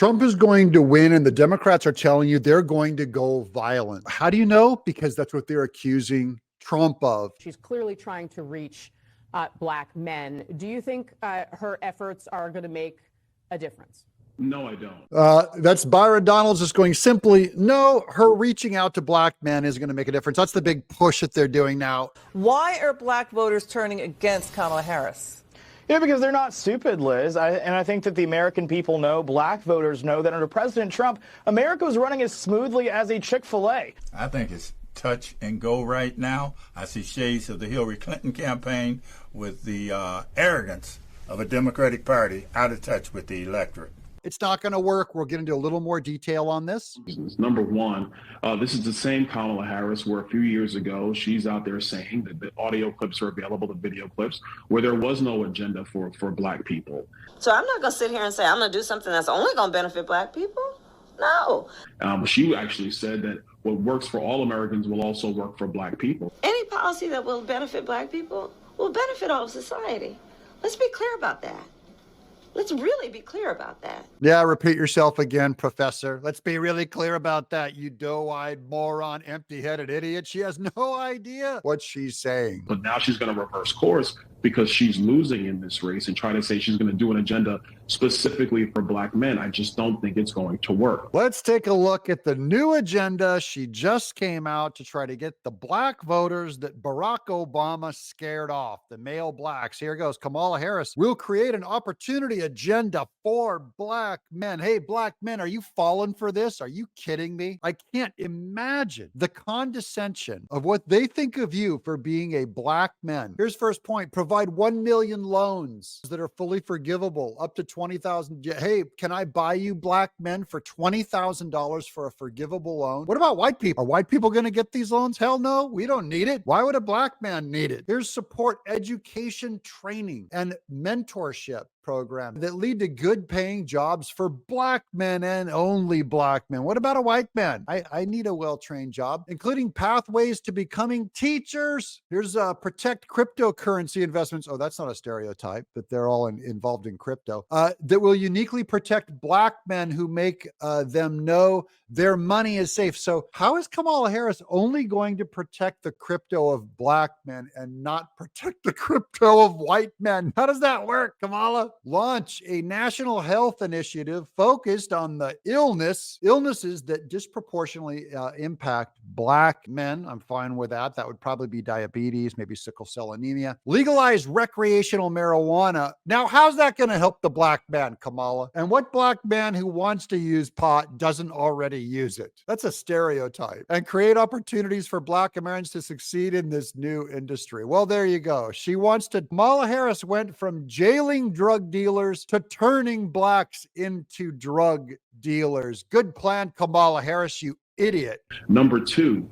Trump is going to win, and the Democrats are telling you they're going to go violent. How do you know? Because that's what they're accusing Trump of. She's clearly trying to reach black men. Do you think her efforts are going to make a difference? No, I don't. That's Byron Donalds just going simply, no, her reaching out to black men is going to make a difference. That's the big push that they're doing now. Why are black voters turning against Kamala Harris? Yeah, because they're not stupid, Liz. And I think that the American people know, black voters know, that under President Trump, America was running as smoothly as a Chick-fil-A. I think it's touch and go right now. I see shades of the Hillary Clinton campaign with the arrogance of a Democratic Party out of touch with the electorate. It's not going to work. We'll get into a little more detail on this. Number one, this is the same Kamala Harris where a few years ago, she's out there saying that the audio clips are available, the video clips, where there was no agenda for black people. So I'm not going to sit here and say I'm going to do something that's only going to benefit black people. No. She actually said that what works for all Americans will also work for black people. Any policy that will benefit black people will benefit all of society. Let's be clear about that. Let's really be clear about that. Yeah, repeat yourself again, Professor. Let's be really clear about that, you doe-eyed moron, empty-headed idiot. She has no idea what she's saying. But now she's going to reverse course because she's losing in this race and trying to say she's going to do an agenda specifically for black men. I just don't think it's going to work. Let's take a look at the new agenda. She just came out to try to get the black voters that Barack Obama scared off, the male blacks. Here goes. Kamala Harris will create an opportunity agenda for black men. Hey, black men, are you falling for this? Are you kidding me? I can't imagine the condescension of what they think of you for being a black man. Here's first point. Provide 1 million loans that are fully forgivable, up to $20,000. Hey, can I buy you black men for $20,000 for a forgivable loan? What about white people? Are white people going to get these loans? Hell no, we don't need it. Why would a black man need it? Here's support education, training, and mentorship program that lead to good paying jobs for black men and only black men. What about a white man? I need a well-trained job, including pathways to becoming teachers. Here's protect cryptocurrency investments. Oh, that's not a stereotype, but they're all involved in crypto. That will uniquely protect black men who make them know their money is safe. So how is Kamala Harris only going to protect the crypto of black men and not protect the crypto of white men? How does that work, Kamala? Launch a national health initiative focused on the illnesses that disproportionately impact black men. I'm fine with that. That would probably be diabetes, maybe sickle cell anemia. Legalize recreational marijuana. Now, how's that going to help the black man, Kamala? And what black man who wants to use pot doesn't already use it? That's a stereotype. And create opportunities for black Americans to succeed in this new industry. Well, there you go. Kamala Harris went from jailing drug dealers to turning blacks into drug dealers. Good plan, Kamala Harris, you idiot. Number two,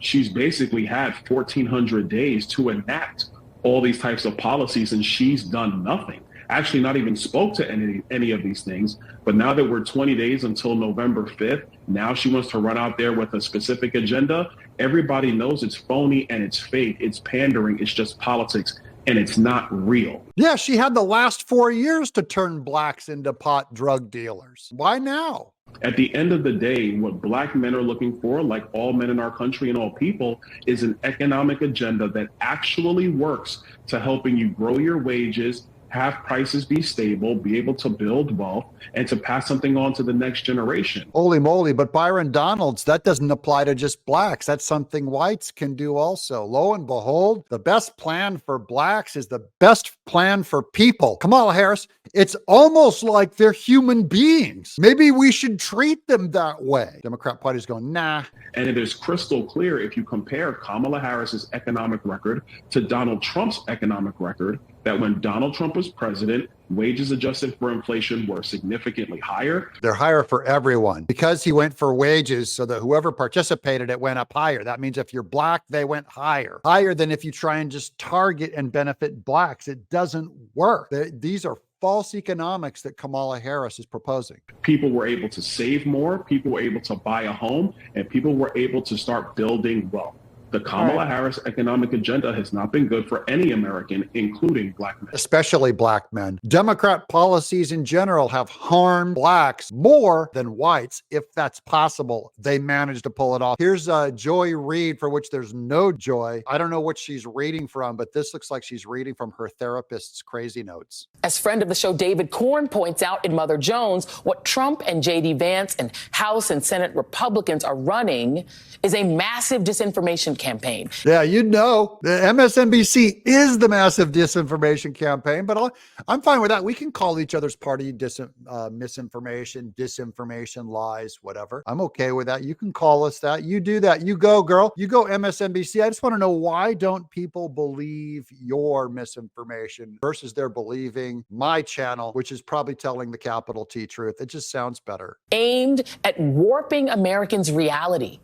she's basically had 1,400 days to enact all these types of policies, and she's done nothing. Actually, not even spoke to any of these things. But now that we're 20 days until November 5th, now she wants to run out there with a specific agenda. Everybody knows it's phony and it's fake. It's pandering. It's just politics. And it's not real. Yeah, she had the last 4 years to turn blacks into pot drug dealers. Why now? At the end of the day, what black men are looking for, like all men in our country and all people, is an economic agenda that actually works to helping you grow your wages, have prices be stable, be able to build wealth, and to pass something on to the next generation. Holy moly, but Byron Donalds, that doesn't apply to just blacks. That's something whites can do also. Lo and behold, the best plan for blacks is the best plan for people. Kamala Harris, it's almost like they're human beings. Maybe we should treat them that way. Democrat Party's going, nah. And it is crystal clear if you compare Kamala Harris's economic record to Donald Trump's economic record, that when Donald Trump was president, wages adjusted for inflation were significantly higher. They're higher for everyone because he went for wages so that whoever participated, it went up higher. That means if you're black, they went higher than if you try and just target and benefit blacks. It doesn't work. These are false economics that Kamala Harris is proposing. People were able to save more, people were able to buy a home, and people were able to start building wealth. The Kamala Harris economic agenda has not been good for any American, including black men. Especially black men. Democrat policies in general have harmed blacks more than whites, if that's possible. They managed to pull it off. Here's Joy Reid, for which there's no joy. I don't know what she's reading from, but this looks like she's reading from her therapist's crazy notes. As friend of the show David Corn points out in Mother Jones, what Trump and J.D. Vance and House and Senate Republicans are running is a massive disinformation campaign. Yeah, you know, the MSNBC is the massive disinformation campaign, but I'm fine with that. We can call each other's party misinformation, disinformation, lies, whatever. I'm okay with that. You can call us that. You do that. You go, girl. You go, MSNBC. I just want to know, why don't people believe your misinformation versus they're believing my channel, which is probably telling the capital T truth? It just sounds better. Aimed at warping Americans' reality.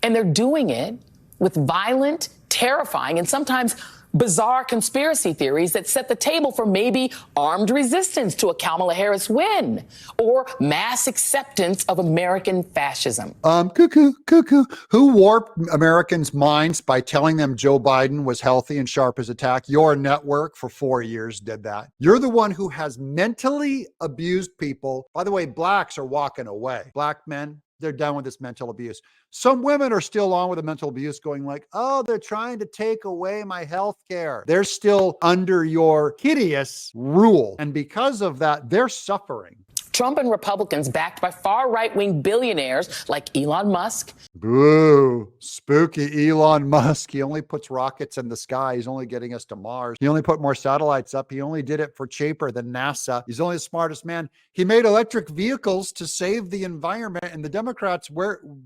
And they're doing it with violent, terrifying, and sometimes bizarre conspiracy theories that set the table for maybe armed resistance to a Kamala Harris win or mass acceptance of American fascism. Cuckoo. Who warped Americans' minds by telling them Joe Biden was healthy and sharp as a tack? Your network for 4 years did that. You're the one who has mentally abused people. By the way, blacks are walking away. Black men, they're done with this mental abuse. Some women are still on with the mental abuse, going like, oh, they're trying to take away my health care. They're still under your hideous rule. And because of that, they're suffering. Trump and Republicans backed by far right-wing billionaires like Elon Musk. Boo, spooky Elon Musk. He only puts rockets in the sky. He's only getting us to Mars. He only put more satellites up. He only did it for cheaper than NASA. He's only the smartest man. He made electric vehicles to save the environment, and the Democrats,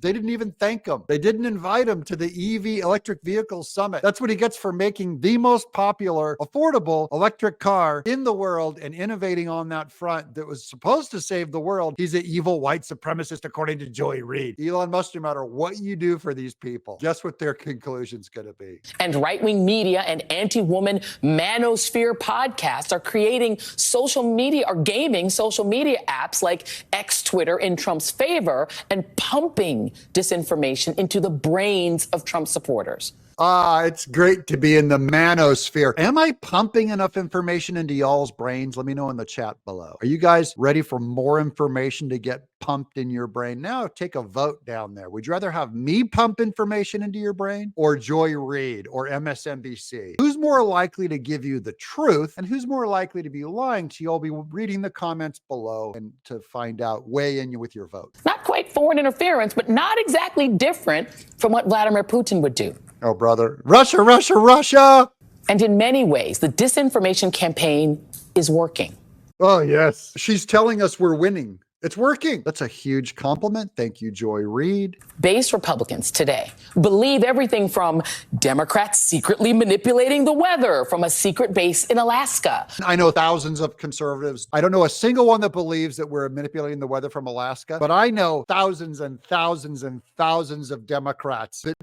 they didn't even thank him. They didn't invite him to the EV electric vehicle summit. That's what he gets for making the most popular, affordable electric car in the world and innovating on that front that was supposed to save the world. He's an evil white supremacist, according to Joy Reid. Elon Musk, no matter what you do for these people, guess what their conclusion's going to be? And right-wing media and anti-woman manosphere podcasts are creating social media or gaming social media apps like X Twitter in Trump's favor and pumping disinformation into the brains of Trump supporters. It's great to be in the manosphere. Am I pumping enough information into y'all's brains? Let me know in the chat below. Are you guys ready for more information to get pumped in your brain? Now take a vote down there. Would you rather have me pump information into your brain or Joy Reid or MSNBC? Who's more likely to give you the truth and who's more likely to be lying to you? I'll be reading the comments below and to find out, weigh in with your vote. Not quite foreign interference, but not exactly different from what Vladimir Putin would do. Oh, brother. Russia, Russia, Russia. And in many ways, the disinformation campaign is working. Oh, yes. She's telling us we're winning. It's working. That's a huge compliment. Thank you, Joy Reid. Base Republicans today believe everything from Democrats secretly manipulating the weather from a secret base in Alaska. I know thousands of conservatives. I don't know a single one that believes that we're manipulating the weather from Alaska, but I know thousands and thousands and thousands of Democrats that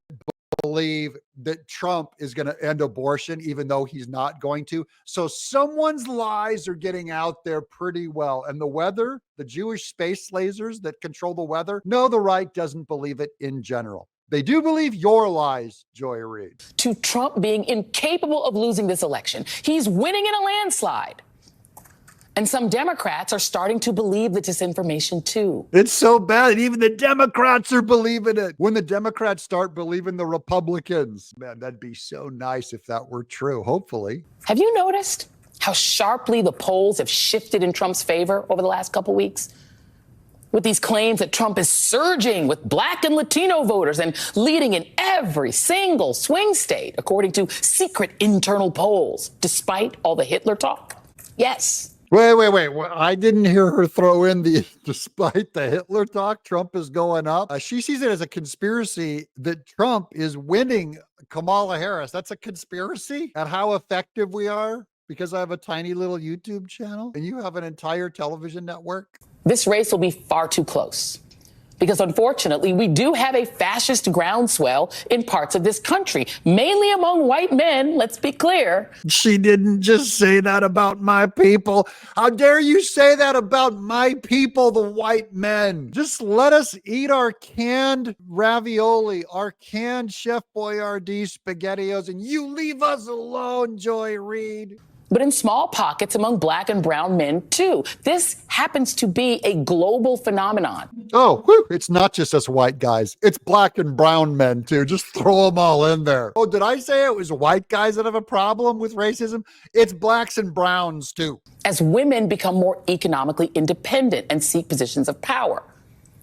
believe that Trump is going to end abortion, even though he's not going to. So someone's lies are getting out there pretty well. And the weather, the Jewish space lasers that control the weather, no, the right doesn't believe it in general. They do believe your lies, Joy Reid. To Trump being incapable of losing this election. He's winning in a landslide. And some Democrats are starting to believe the disinformation too. It's so bad. Even the Democrats are believing it. When the Democrats start believing the Republicans, man, that'd be so nice if that were true, hopefully. Have you noticed how sharply the polls have shifted in Trump's favor over the last couple weeks? With these claims that Trump is surging with Black and Latino voters and leading in every single swing state, according to secret internal polls, despite all the Hitler talk? Yes. Wait. I didn't hear her throw in the, despite the Hitler talk, Trump is going up. She sees it as a conspiracy that Trump is winning Kamala Harris. That's a conspiracy at how effective we are because I have a tiny little YouTube channel and you have an entire television network. This race will be far too close. Because unfortunately, we do have a fascist groundswell in parts of this country, mainly among white men, let's be clear. She didn't just say that about my people. How dare you say that about my people, the white men? Just let us eat our canned ravioli, our canned Chef Boyardee SpaghettiOs, and you leave us alone, Joy Reid. But in small pockets among black and brown men, too. This happens to be a global phenomenon. Oh, whew, it's not just us white guys. It's black and brown men, too. Just throw them all in there. Oh, did I say it was white guys that have a problem with racism? It's blacks and browns, too. As women become more economically independent and seek positions of power.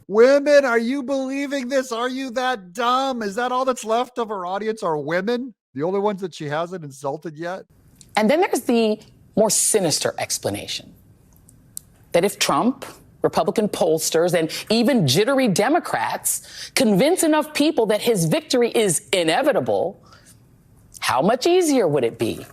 Women, are you believing this? Are you that dumb? Is that all that's left of her audience are women? The only ones that she hasn't insulted yet? And then there's the more sinister explanation that if Trump, Republican pollsters, and even jittery Democrats convince enough people that his victory is inevitable, how much easier would it be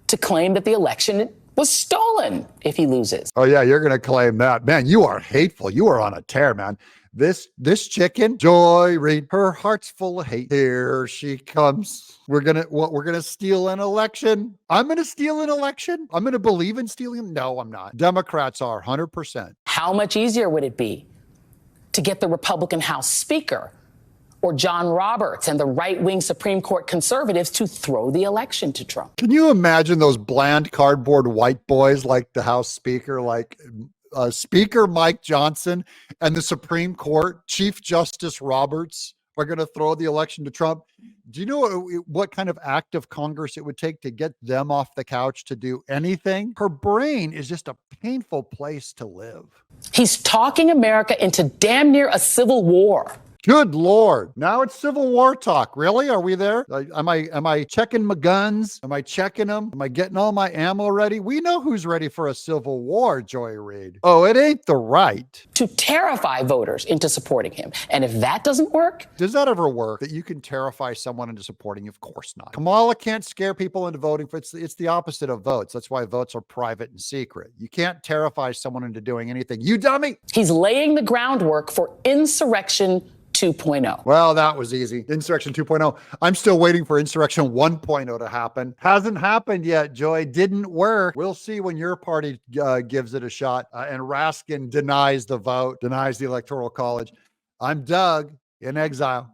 to claim that the election was stolen if he loses? Oh, yeah, you're going to claim that. Man, you are hateful. You are on a tear, man. This chicken, Joy Reid, her heart's full of hate. Here she comes. We're gonna steal an election. I'm gonna steal an election. I'm gonna believe in stealing. No, I'm not. Democrats are 100%. How much easier would it be to get the Republican House Speaker or John Roberts and the right-wing Supreme Court conservatives to throw the election to Trump? Can you imagine those bland cardboard white boys like the House Speaker, like Speaker Mike Johnson and the Supreme Court Chief Justice Roberts are going to throw the election to Trump? Do you know what kind of act of Congress it would take to get them off the couch to do anything? Her brain is just a painful place to live. He's talking America into damn near a civil war. Good Lord. Now it's Civil War talk. Really? Are we there? Am I checking my guns? Am I checking them? Am I getting all my ammo ready? We know who's ready for a civil war, Joy Reid. Oh, it ain't the right. To terrify voters into supporting him. And if that doesn't work... Does that ever work? That you can terrify someone into supporting you? Of course not. Kamala can't scare people into voting. It's the opposite of votes. That's why votes are private and secret. You can't terrify someone into doing anything. You dummy! He's laying the groundwork for insurrection 2.0. Well, that was easy. Insurrection 2.0. I'm still waiting for Insurrection 1.0 to happen. Hasn't happened yet, Joy. Didn't work. We'll see when your party gives it a shot. And Raskin denies the vote, denies the Electoral College. I'm Doug in exile.